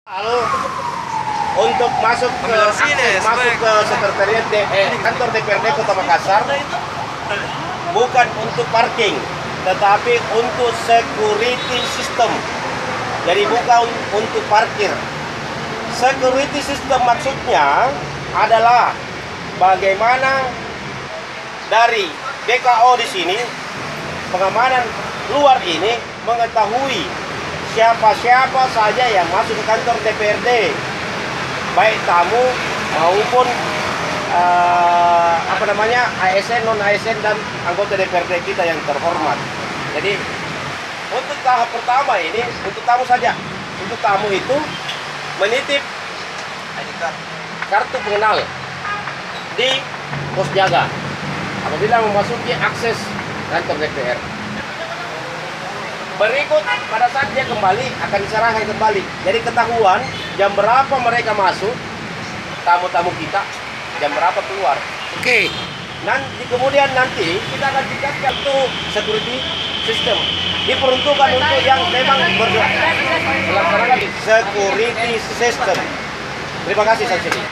Lalu untuk masuk ke sekretariat kantor DPRD Kota Makassar bukan untuk parking, tetapi untuk security system. Jadi bukan untuk parkir. Security system maksudnya adalah bagaimana dari BKO di sini, pengamanan luar ini mengetahui siapa-siapa saja yang masuk ke kantor DPRD, baik tamu maupun ASN, non ASN dan anggota DPRD kita yang terhormat. Jadi untuk tahap pertama ini untuk tamu saja. Untuk tamu itu menitip kartu pengenal di pos jaga apabila memasuki akses kantor DPR. Berikut pada saat dia kembali akan diserahkan kembali. Jadi ketahuan jam berapa mereka masuk, tamu-tamu kita, jam berapa keluar. Oke. Kemudian nanti kita akan tingkatkan untuk security system. Diperuntukkan untuk yang memang melaksanakan security system. Terima kasih, Saksi.